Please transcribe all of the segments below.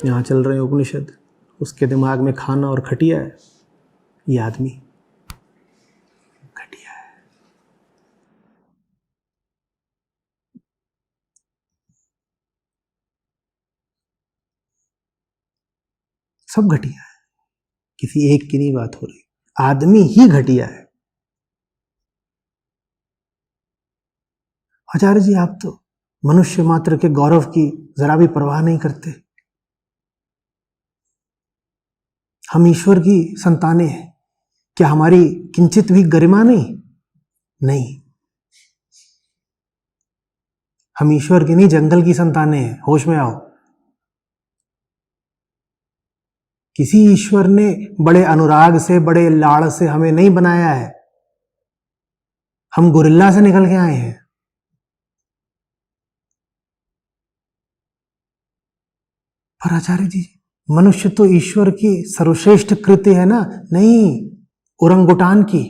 यहाँ चल रहे हैं उपनिषद, उसके दिमाग में खाना और खटिया है। ये आदमी घटिया है। सब घटिया है, किसी एक की नहीं बात हो रही, आदमी ही घटिया है। आचार्य जी आप तो मनुष्य मात्र के गौरव की जरा भी परवाह नहीं करते। हम ईश्वर की संतानें हैं, क्या हमारी किंचित भी गरिमा नहीं? नहीं, हम ईश्वर की नहीं जंगल की संतानें हैं। होश में आओ। किसी ईश्वर ने बड़े अनुराग से, बड़े लाड़ से हमें नहीं बनाया है। हम गोरिल्ला से निकल के आए हैं। पर आचार्य जी मनुष्य तो ईश्वर की सर्वश्रेष्ठ कृति है ना? नहीं, ओरंगुटान की।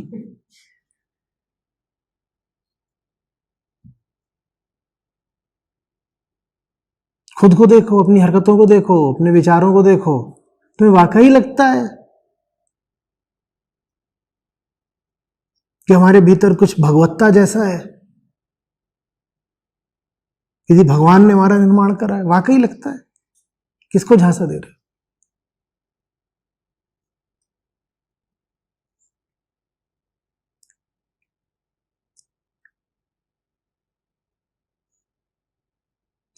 खुद को देखो, अपनी हरकतों को देखो, अपने विचारों को देखो, तुम्हें वाकई लगता है कि हमारे भीतर कुछ भगवत्ता जैसा है, किसी भगवान ने हमारा निर्माण करा है? वाकई लगता है? किसको झांसा दे रहे?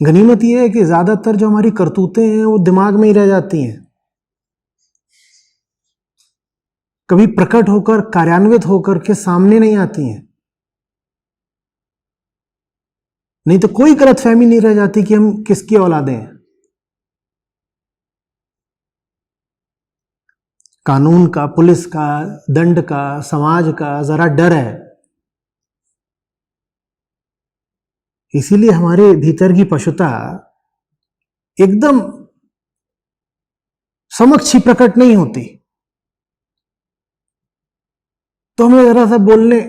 गनीमत यह है कि ज्यादातर जो हमारी करतूतें हैं वो दिमाग में ही रह जाती हैं, कभी प्रकट होकर, कार्यान्वित होकर के सामने नहीं आती हैं। नहीं तो कोई गलतफहमी नहीं रह जाती कि हम किसकी औलादे हैं। कानून का, पुलिस का, दंड का, समाज का जरा डर है। इसीलिए हमारे भीतर की पशुता एकदम समक्ष ही प्रकट नहीं होती, तो हमें जरा सा बोलने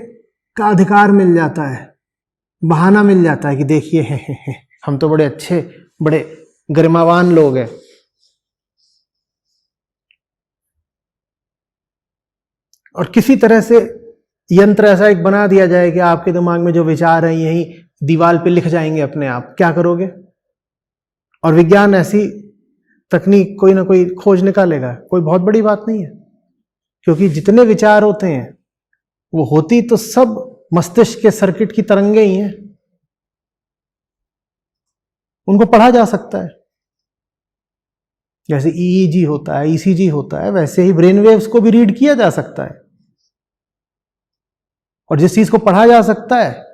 का अधिकार मिल जाता है, बहाना मिल जाता है कि देखिए है, हम तो बड़े अच्छे, बड़े गरिमावान लोग हैं। और किसी तरह से यंत्र ऐसा एक बना दिया जाए कि आपके दिमाग में जो विचार हैं यही दीवार पे लिख जाएंगे अपने आप। क्या करोगे? और विज्ञान ऐसी तकनीक कोई ना कोई खोज निकालेगा, कोई बहुत बड़ी बात नहीं है, क्योंकि जितने विचार होते हैं वो होती तो सब मस्तिष्क के सर्किट की तरंगे ही हैं, उनको पढ़ा जा सकता है। जैसे ईईजी होता है, ईसीजी होता है, वैसे ही ब्रेन वेव्स को भी रीड किया जा सकता है। और जिस चीज को पढ़ा जा सकता है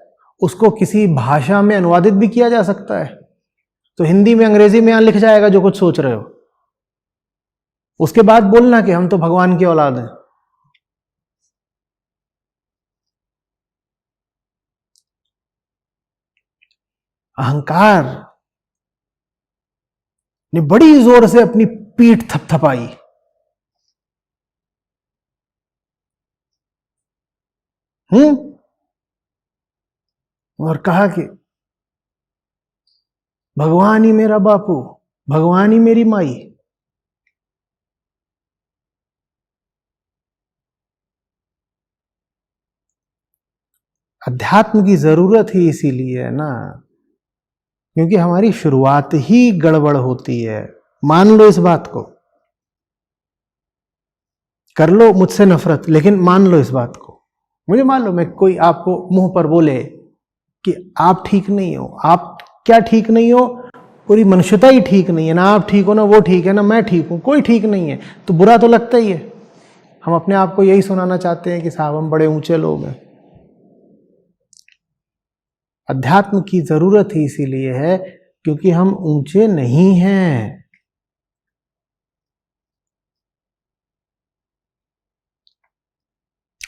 उसको किसी भाषा में अनुवादित भी किया जा सकता है। तो हिंदी में, अंग्रेजी में यहां लिख जाएगा जो कुछ सोच रहे हो, उसके बाद बोलना कि हम तो भगवान की औलाद हैं। अहंकार ने बड़ी जोर से अपनी पीठ थपथपाई। और कहा कि भगवान ही मेरा बापू, भगवान ही मेरी माई। अध्यात्म की जरूरत ही इसीलिए है ना, क्योंकि हमारी शुरुआत ही गड़बड़ होती है। मान लो इस बात को, कर लो मुझसे नफरत, लेकिन मान लो इस बात को। मुझे मान लो मैं कोई आपको मुंह पर बोले कि आप ठीक नहीं हो, आप क्या ठीक नहीं हो, पूरी मनुष्यता ही ठीक नहीं है ना, आप ठीक हो ना वो ठीक है ना मैं ठीक हूं, कोई ठीक नहीं है, तो बुरा तो लगता ही है। हम अपने आप को यही सुनाना चाहते हैं कि साहब हम बड़े ऊंचे लोग हैं। अध्यात्म की जरूरत ही इसीलिए है क्योंकि हम ऊंचे नहीं हैं।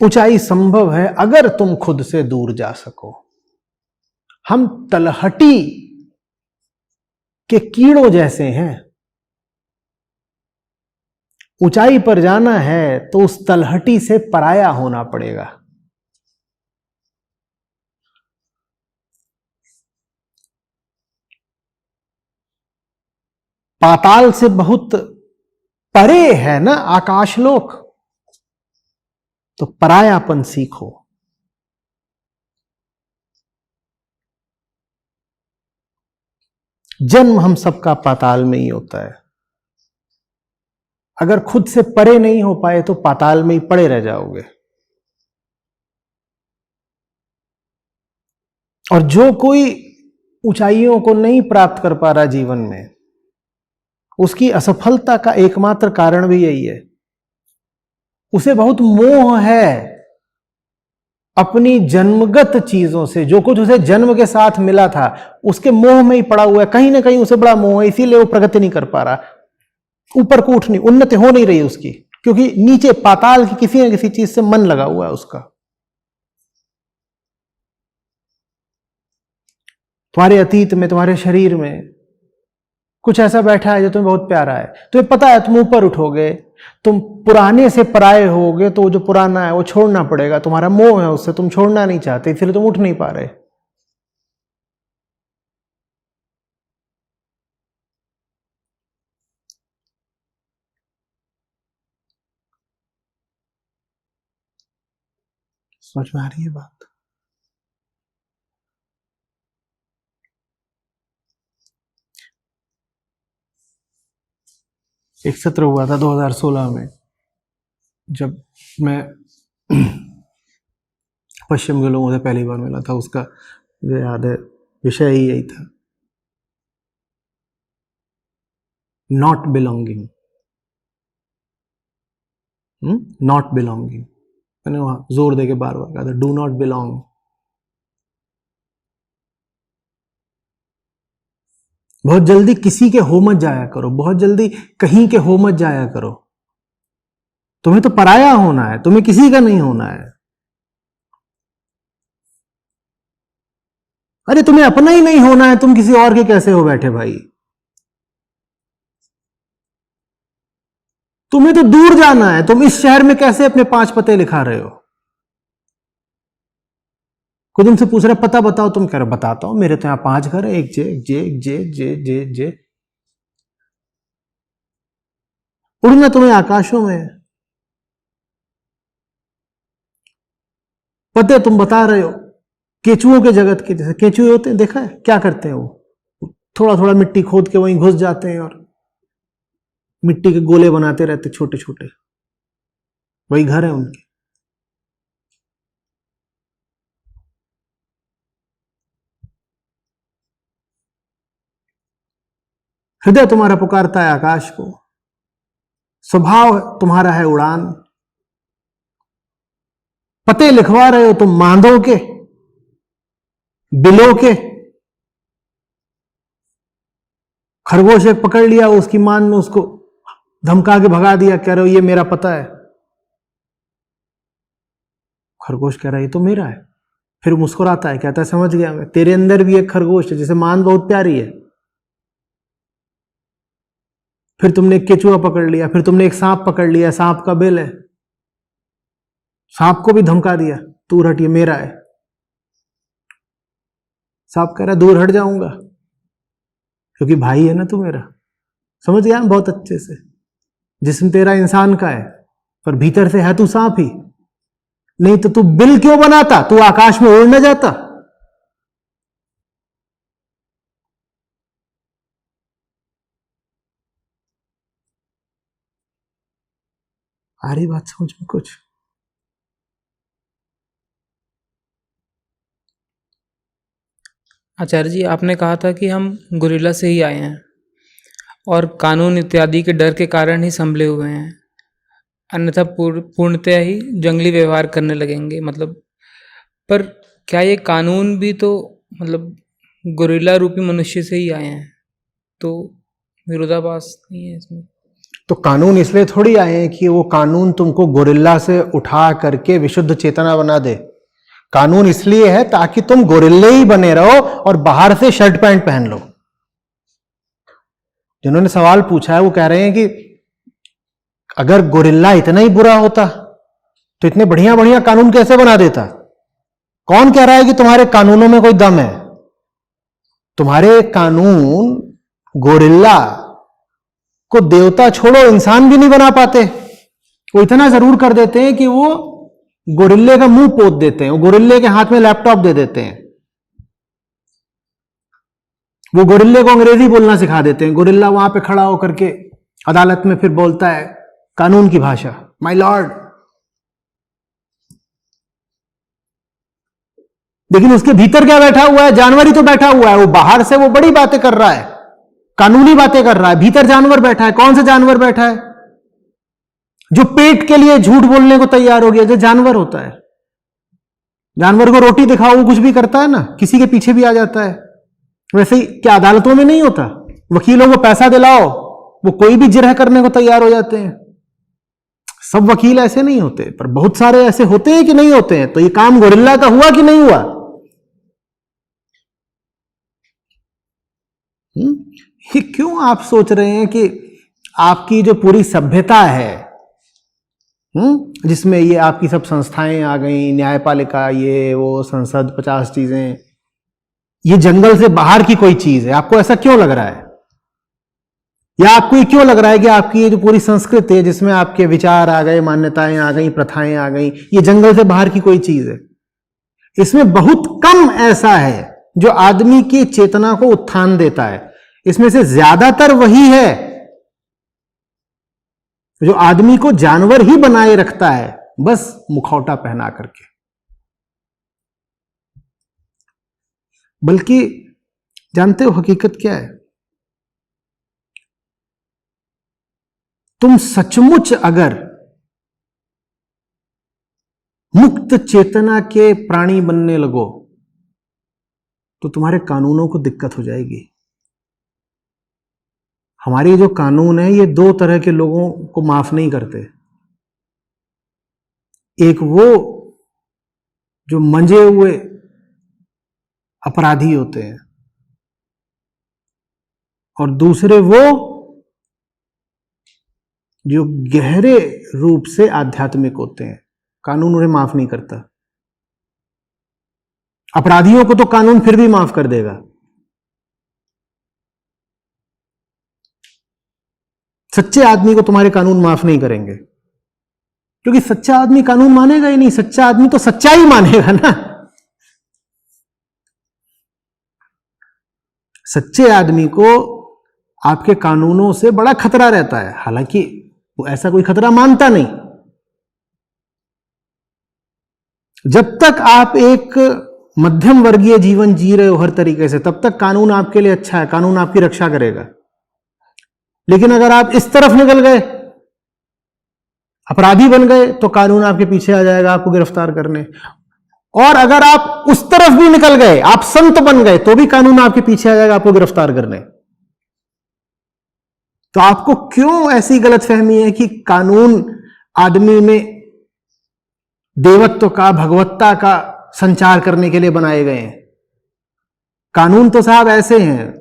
ऊंचाई संभव है अगर तुम खुद से दूर जा सको। हम तलहटी के कीड़ों जैसे हैं। ऊंचाई पर जाना है तो उस तलहटी से पराया होना पड़ेगा। पाताल से बहुत परे है ना आकाशलोक, तो परायापन सीखो। जन्म हम सबका पाताल में ही होता है। अगर खुद से परे नहीं हो पाए तो पाताल में ही पड़े रह जाओगे। और जो कोई ऊंचाइयों को नहीं प्राप्त कर पा रहा जीवन में, उसकी असफलता का एकमात्र कारण भी यही है, उसे बहुत मोह है अपनी जन्मगत चीजों से। जो कुछ उसे जन्म के साथ मिला था उसके मोह में ही पड़ा हुआ है, कहीं ना कहीं उसे बड़ा मोह है, इसीलिए वो प्रगति नहीं कर पा रहा, ऊपर को उठ नहीं, उन्नति हो नहीं रही उसकी, क्योंकि नीचे पाताल की किसी न किसी चीज से मन लगा हुआ है उसका। तुम्हारे अतीत में, तुम्हारे शरीर में कुछ ऐसा बैठा है जो तुम्हें बहुत प्यारा है, तुम्हें पता है तुम ऊपर उठोगे, तुम पुराने से पराये होगे, तो जो पुराना है वो छोड़ना पड़ेगा, तुम्हारा मोह है उससे, तुम छोड़ना नहीं चाहते, इसलिए तुम उठ नहीं पा रहे। समझ में आ रही है बात? एक सत्र हुआ था 2016 में, जब मैं पश्चिम के लोगों से पहली बार मिला था। उसका मुझे याद है विषय ही यही था, नॉट बिलोंगिंग। नॉट बिलोंगिंग, मैंने वहां जोर देके बार बार कहा था, डू नॉट बिलोंग। बहुत जल्दी किसी के हो मत जाया करो, बहुत जल्दी कहीं के हो मत जाया करो। तुम्हें तो पराया होना है, तुम्हें किसी का नहीं होना है। अरे तुम्हें अपना ही नहीं होना है, तुम किसी और के कैसे हो बैठे भाई? तुम्हें तो दूर जाना है, तुम इस शहर में कैसे अपने 5 पते लिखा रहे हो? कोई तुमसे पूछ रहा पता बताओ, तुम कह रहे बताता हूं, मेरे तो यहां 5 घर है, एक जे एक जे एक जे जे जे जे। उड़ना तुम्हें आकाशों में है, पते तुम बता रहे हो केचुओं के जगत के। जैसे केचुए होते हैं, देखा है क्या करते हैं वो? थोड़ा थोड़ा मिट्टी खोद के वहीं घुस जाते हैं और मिट्टी के गोले बनाते रहते छोटे छोटे, वही घर है उनके। हृदय तुम्हारा पुकारता है आकाश को, स्वभाव तुम्हारा है उड़ान। पते लिखवा रहे हो तुम मांदों के, बिलों के। खरगोश एक पकड़ लिया, उसकी मान में उसको धमका के भगा दिया, कह रहे हो ये मेरा पता है। खरगोश कह रहा है ये तो मेरा है, फिर मुस्कुराता है, कहता है समझ गया मैं, तेरे अंदर भी एक खरगोश है, जैसे मान बहुत प्यारी है। फिर तुमने एक केचुआ पकड़ लिया, फिर तुमने एक सांप पकड़ लिया, सांप का बिल है, सांप को भी धमका दिया, दूर हट ये मेरा है। सांप कह रहा दूर हट जाऊंगा, क्योंकि भाई है ना तू मेरा। समझ गया बहुत अच्छे से, जिस्म तेरा इंसान का है पर भीतर से है तू सांप ही। नहीं तो तू बिल क्यों बनाता, तू आकाश में उड़ न जाता। आ रही बात समझ में कुछ? आचार्य जी, आपने कहा था कि हम गोरिल्ला से ही आए हैं और कानून इत्यादि के डर के कारण ही संभले हुए हैं, अन्यथा पूर्णतया ही जंगली व्यवहार करने लगेंगे। मतलब पर क्या ये कानून भी तो मतलब गोरिल्ला रूपी मनुष्य से ही आए हैं, तो विरोधाभास नहीं है इसमें? तो कानून इसलिए थोड़ी आए हैं कि वो कानून तुमको गोरिल्ला से उठा करके विशुद्ध चेतना बना दे। कानून इसलिए है ताकि तुम गोरिल्ले ही बने रहो और बाहर से शर्ट पैंट पहन लो। जिन्होंने सवाल पूछा है वो कह रहे हैं कि अगर गोरिल्ला इतना ही बुरा होता तो इतने बढ़िया बढ़िया कानून कैसे बना देता? कौन कह रहा है कि तुम्हारे कानूनों में कोई दम है? तुम्हारे कानून गोरिल्ला को देवता छोड़ो इंसान भी नहीं बना पाते। वो इतना जरूर कर देते हैं कि वो गोरिल्ले का मुंह पोत देते हैं, वो गोरिल्ले के हाथ में लैपटॉप दे देते हैं, वो गोरिल्ले को अंग्रेजी बोलना सिखा देते हैं। गोरिल्ला वहां पे खड़ा होकर के अदालत में फिर बोलता है कानून की भाषा, माय लॉर्ड। लेकिन उसके भीतर क्या बैठा हुआ है? जानवर ही तो बैठा हुआ है। वो बाहर से वो बड़ी बातें कर रहा है, कानूनी बातें कर रहा है, भीतर जानवर बैठा है। कौन सा जानवर बैठा है? जो पेट के लिए झूठ बोलने को तैयार हो गया, जो जानवर होता है। जानवर को रोटी दिखाओ, वो कुछ भी करता है ना, किसी के पीछे भी आ जाता है। वैसे ही क्या अदालतों में नहीं होता? वकीलों को पैसा दिलाओ, वो कोई भी जिरह करने को तैयार हो जाते हैं। सब वकील ऐसे नहीं होते, पर बहुत सारे ऐसे होते हैं कि नहीं होते हैं। तो ये काम गोरिल्ला का हुआ कि नहीं हुआ? ये क्यों आप सोच रहे हैं कि आपकी जो पूरी सभ्यता है, जिसमें ये आपकी सब संस्थाएं आ गई, न्यायपालिका, ये वो, संसद, 50 चीजें, ये जंगल से बाहर की कोई चीज है? आपको ऐसा क्यों लग रहा है? या आपको ये क्यों लग रहा है कि आपकी ये जो पूरी संस्कृति है, जिसमें आपके विचार आ गए, मान्यताएं आ गई, प्रथाएं आ गई, ये जंगल से बाहर की कोई चीज है? इसमें बहुत कम ऐसा है जो आदमी की चेतना को उत्थान देता है। इसमें से ज्यादातर वही है जो आदमी को जानवर ही बनाए रखता है, बस मुखौटा पहना करके। बल्कि जानते हो हकीकत क्या है? तुम सचमुच अगर मुक्त चेतना के प्राणी बनने लगो तो तुम्हारे कानूनों को दिक्कत हो जाएगी। हमारे जो कानून है, ये दो तरह के लोगों को माफ नहीं करते। एक वो जो मंजे हुए अपराधी होते हैं, और दूसरे वो जो गहरे रूप से आध्यात्मिक होते हैं। कानून उन्हें माफ नहीं करता। अपराधियों को तो कानून फिर भी माफ कर देगा, सच्चे आदमी को तुम्हारे कानून माफ नहीं करेंगे, क्योंकि सच्चा आदमी कानून मानेगा ही नहीं। सच्चा आदमी तो सच्चाई मानेगा ना। सच्चे आदमी को आपके कानूनों से बड़ा खतरा रहता है, हालांकि वो ऐसा कोई खतरा मानता नहीं। जब तक आप एक मध्यम वर्गीय जीवन जी रहे हो हर तरीके से, तब तक कानून आपके लिए अच्छा है, कानून आपकी रक्षा करेगा। लेकिन अगर आप इस तरफ निकल गए, अपराधी बन गए, तो कानून आपके पीछे आ जाएगा आपको गिरफ्तार करने। और अगर आप उस तरफ भी निकल गए, आप संत बन गए, तो भी कानून आपके पीछे आ जाएगा आपको गिरफ्तार करने। तो आपको क्यों ऐसी गलतफहमी है कि कानून आदमी में देवत्व का, भगवत्ता का संचार करने के लिए बनाए गए हैं? कानून तो साहब ऐसे हैं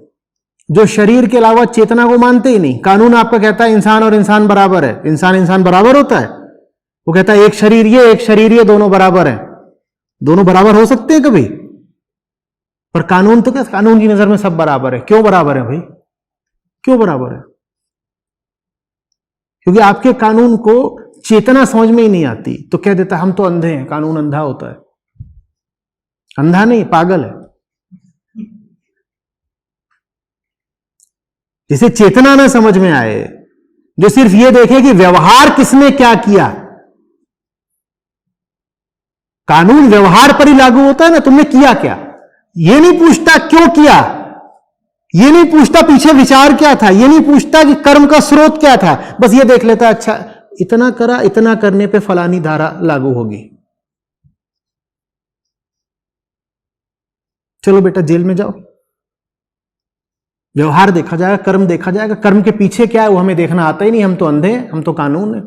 जो शरीर के अलावा चेतना को मानते ही नहीं। कानून आपका कहता है इंसान और इंसान बराबर है। इंसान इंसान बराबर होता है? वो कहता है एक शरीर ये, एक शरीर ये, दोनों बराबर हैं। दोनों बराबर हो सकते हैं कभी? पर कानून तो क्या, कानून की नजर में सब बराबर है। क्यों बराबर है भाई? क्यों बराबर है? क्योंकि आपके कानून को चेतना समझ में ही नहीं आती, तो कह देता हम तो अंधे हैं, कानून अंधा होता है। अंधा नहीं, पागल है। जिसे चेतना ना समझ में आए, जो सिर्फ ये देखे कि व्यवहार किसने क्या किया। कानून व्यवहार पर ही लागू होता है ना, तुमने किया क्या। ये नहीं पूछता क्यों किया, ये नहीं पूछता पीछे विचार क्या था, ये नहीं पूछता कि कर्म का स्रोत क्या था। बस ये देख लेता अच्छा इतना करा, इतना करने पे फलानी धारा लागू होगी, चलो बेटा जेल में जाओ। व्यवहार देखा जाएगा, कर्म देखा जाएगा। कर्म के पीछे क्या है वो हमें देखना आता ही नहीं। हम तो अंधे हैं, हम तो कानून है।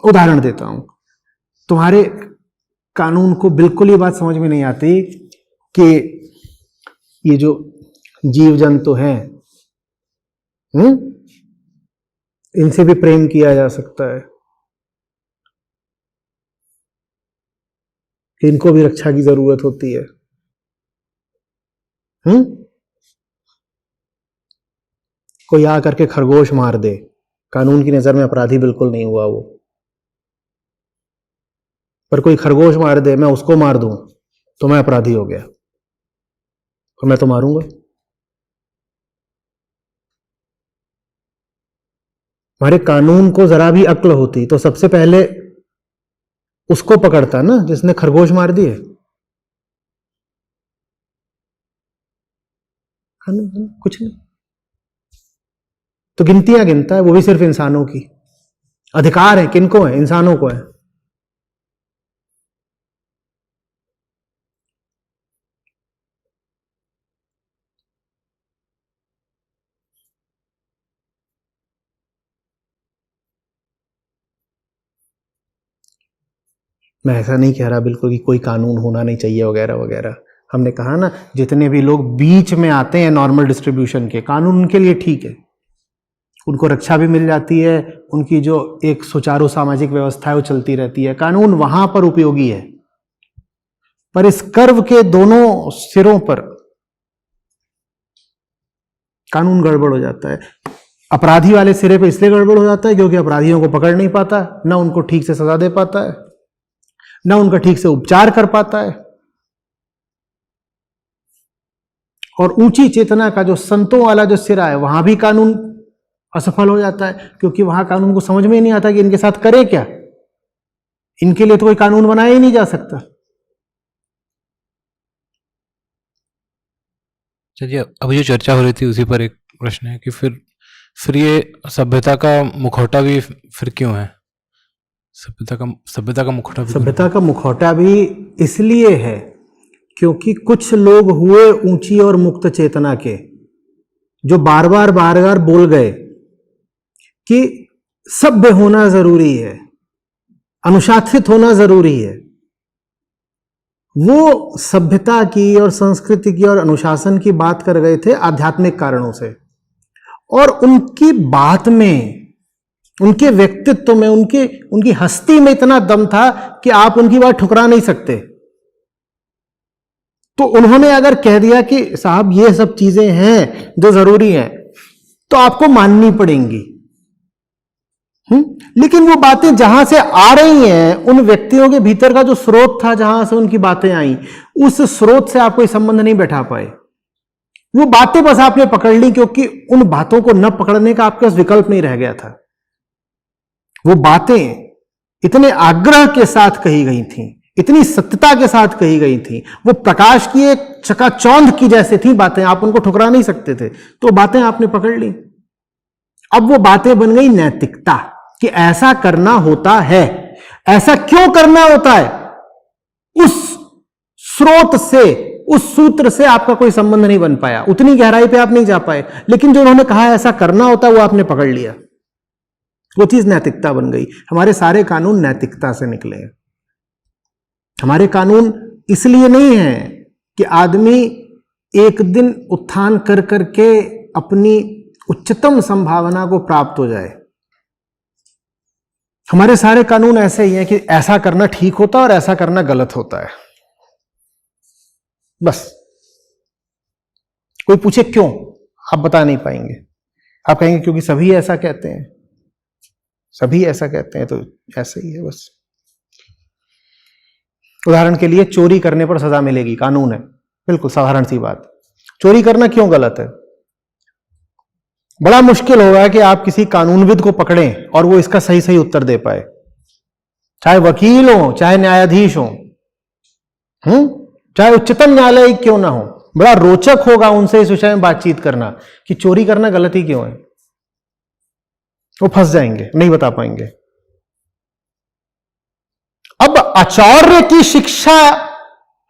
उदाहरण देता हूं, तुम्हारे कानून को बिल्कुल ये बात समझ में नहीं आती कि ये जो जीव जंतु हैं, इनसे भी प्रेम किया जा सकता है। कि इनको भी रक्षा की जरूरत होती है। कोई आ करके खरगोश मार दे, कानून की नजर में अपराधी बिल्कुल नहीं हुआ वो, पर कोई खरगोश मार दे, मैं उसको मार दूं तो मैं अपराधी हो गया, और मैं तो मारूंगा। हमारे कानून को जरा भी अक्ल होती तो सबसे पहले उसको पकड़ता ना जिसने खरगोश मार दिए। कुछ नहीं, तो गिनतियां गिनता है, वो भी सिर्फ इंसानों की। अधिकार है किनको है? इंसानों को है। मैं ऐसा नहीं कह रहा बिल्कुल कि कोई कानून होना नहीं चाहिए वगैरह वगैरह। हमने कहा ना, जितने भी लोग बीच में आते हैं नॉर्मल डिस्ट्रीब्यूशन के, कानून उनके लिए ठीक है, उनको रक्षा भी मिल जाती है, उनकी जो एक सुचारू सामाजिक व्यवस्था है वो चलती रहती है, कानून वहां पर उपयोगी है। पर इस कर्व के दोनों सिरों पर कानून गड़बड़ हो जाता है। अपराधी वाले सिरे पे इसलिए गड़बड़ हो जाता है क्योंकि अपराधियों को पकड़ नहीं पाता, ना उनको ठीक से सजा दे पाता है, ना उनका ठीक से उपचार कर पाता है। और ऊंची चेतना का जो संतों वाला जो सिरा है, वहां भी कानून असफल हो जाता है, क्योंकि वहां कानून को समझ में ही नहीं आता कि इनके साथ करे क्या। इनके लिए तो कोई कानून बनाया ही नहीं जा सकता। चलिए, अभी जो चर्चा हो रही थी उसी पर एक प्रश्न है कि फिर ये सभ्यता का मुखौटा भी फिर क्यों है? सभ्यता का मुखौटा भी सभ्यता का मुखौटा भी इसलिए है क्योंकि कुछ लोग हुए ऊंची और मुक्त चेतना के, जो बार बार बोल गए कि सभ्य होना जरूरी है, अनुशासित होना जरूरी है। वो सभ्यता की और संस्कृति की और अनुशासन की बात कर गए थे आध्यात्मिक कारणों से, और उनकी बात में, उनके व्यक्तित्व में, उनकी हस्ती में इतना दम था कि आप उनकी बात ठुकरा नहीं सकते। तो उन्होंने अगर कह दिया कि साहब ये सब चीजें हैं जो जरूरी हैं, तो आपको माननी पड़ेंगी। लेकिन वो बातें जहां से आ रही हैं, उन व्यक्तियों के भीतर का जो स्रोत था जहां से उनकी बातें आई, उस स्रोत से आप कोई संबंध नहीं बैठा पाए। वो बातें बस आपने पकड़ ली क्योंकि उन बातों को न पकड़ने का आपके पास विकल्प नहीं रह गया था। वो बातें इतने आग्रह के साथ कही गई थी, इतनी सत्यता के साथ कही गई थी, वो प्रकाश की एक चकाचौंध की जैसे थी बातें, आप उनको ठुकरा नहीं सकते थे। तो बातें आपने पकड़ ली। अब वो बातें बन गई नैतिकता, कि ऐसा करना होता है। ऐसा क्यों करना होता है? उस स्रोत से, उस सूत्र से आपका कोई संबंध नहीं बन पाया, उतनी गहराई पे आप नहीं जा पाए, लेकिन जो उन्होंने कहा ऐसा करना होता है वो आपने पकड़ लिया। वो चीज नैतिकता बन गई। हमारे सारे कानून नैतिकता से निकले हैं। हमारे कानून इसलिए नहीं है कि आदमी एक दिन उत्थान कर करके अपनी उच्चतम संभावना को प्राप्त हो जाए। हमारे सारे कानून ऐसे ही हैं कि ऐसा करना ठीक होता है और ऐसा करना गलत होता है, बस। कोई पूछे क्यों, आप बता नहीं पाएंगे। आप कहेंगे क्योंकि सभी ऐसा कहते हैं, सभी ऐसा कहते हैं तो ऐसा ही है बस। उदाहरण के लिए, चोरी करने पर सजा मिलेगी, कानून है, बिल्कुल साधारण सी बात। चोरी करना क्यों गलत है? बड़ा मुश्किल होगा कि आप किसी कानूनविद को पकड़ें और वो इसका सही सही उत्तर दे पाए, चाहे वकील हो, चाहे न्यायाधीश हो, चाहे उच्चतम न्यायालय क्यों ना हो। बड़ा रोचक होगा उनसे इस विषय में बातचीत करना कि चोरी करना गलत ही क्यों है। वो फंस जाएंगे, नहीं बता पाएंगे। अब आचार्य की शिक्षा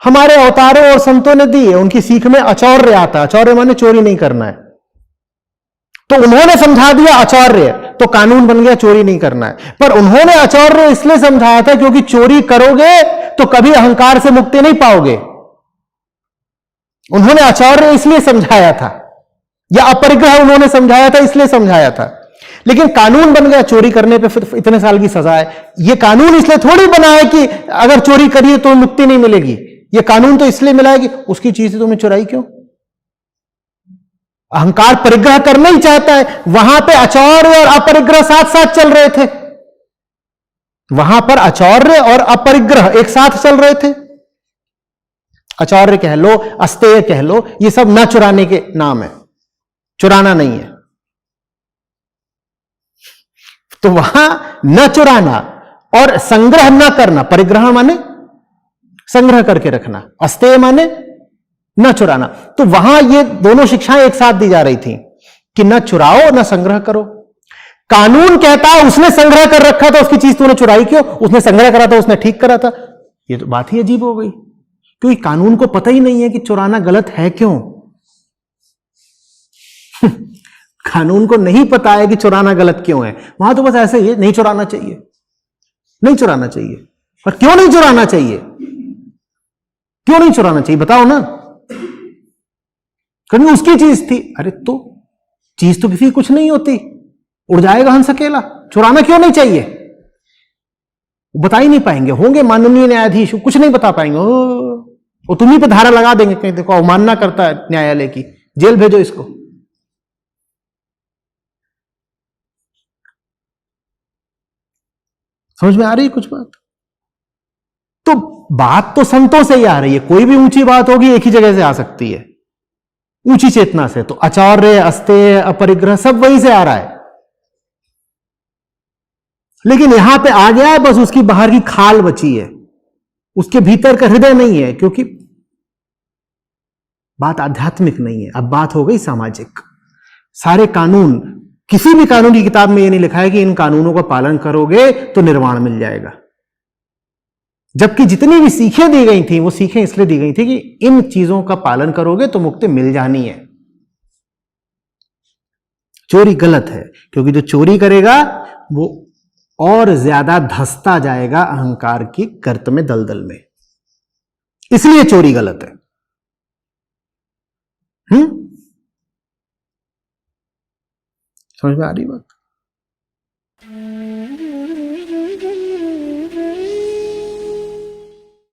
हमारे अवतारों और संतों ने दी है, उनकी सीख में आचार्य आता है। आचार्य माने चोरी नहीं करना है, तो उन्होंने समझा दिया आचार्य, तो कानून बन गया चोरी नहीं करना है। पर उन्होंने आचार्य इसलिए समझाया था क्योंकि चोरी करोगे तो कभी अहंकार से मुक्ति नहीं पाओगे। उन्होंने आचार्य इसलिए समझाया था, या अपरिग्रह उन्होंने समझाया था इसलिए समझाया था। लेकिन कानून बन गया चोरी करने पे फिर इतने साल की सजा है। ये कानून इसलिए थोड़ी बना है कि अगर चोरी करिए तो मुक्ति नहीं मिलेगी। ये कानून तो इसलिए मिला है कि उसकी चीज तुमने चुराई क्यों। अहंकार परिग्रह करना ही चाहता है। वहां पे अचौर्य और अपरिग्रह साथ साथ चल रहे थे। वहां पर अचौर्य और अपरिग्रह एक साथ चल रहे थे। अचौर्य कह लो, अस्तेय कह लो, ये सब न चुराने के नाम है, चुराना नहीं है। तो वहां न चुराना और संग्रह न करना, परिग्रह माने संग्रह करके रखना, अस्तेय माने न चुराना, तो वहां ये दोनों शिक्षाएं एक साथ दी जा रही थी कि न चुराओ न संग्रह करो। कानून कहता है उसने संग्रह कर रखा था, उसकी चीज तूने चुराई क्यों, उसने संग्रह करा था, उसने ठीक करा था। ये तो बात ही अजीब हो गई, क्योंकि कानून को पता ही नहीं है कि चुराना गलत है क्यों। कानून को नहीं पता है कि चुराना गलत क्यों है। वहां तो बस ऐसे ही है, नहीं चुराना चाहिए, नहीं चुराना चाहिए। पर क्यों नहीं चुराना चाहिए, क्यों नहीं चुराना चाहिए बताओ ना। क्योंकि उसकी चीज थी। अरे तो चीज तो किसी की कुछ नहीं होती, उड़ जाएगा हंस अकेला, चुराना क्यों नहीं चाहिए। बता ही नहीं पाएंगे, होंगे माननीय न्यायाधीश, कुछ नहीं बता पाएंगे। वो तुम्ही पे धारा लगा देंगे, कहीं देखो अवमानना करता है न्यायालय की, जेल भेजो इसको। समझ में आ रही है कुछ बात। तो बात तो संतों से ही आ रही है। कोई भी ऊंची बात होगी एक ही जगह से आ सकती है, ऊंची चेतना से। तो अचौर्य, अस्तेय, अपरिग्रह सब वहीं से आ रहा है। लेकिन यहां पे आ गया है, बस उसकी बाहर की खाल बची है, उसके भीतर का हृदय नहीं है, क्योंकि बात आध्यात्मिक नहीं है, अब बात हो गई सामाजिक। सारे कानून, किसी भी कानून की किताब में यह नहीं लिखा है कि इन कानूनों का पालन करोगे तो निर्वाण मिल जाएगा। जबकि जितनी भी सीखें दी गई थी वो सीखें इसलिए दी गई थी कि इन चीजों का पालन करोगे तो मुक्ति मिल जानी है। चोरी गलत है, क्योंकि जो चोरी करेगा वो और ज्यादा धंसता जाएगा अहंकार की गर्त में, दलदल में। इसलिए चोरी गलत है। समझ में आ रही बात।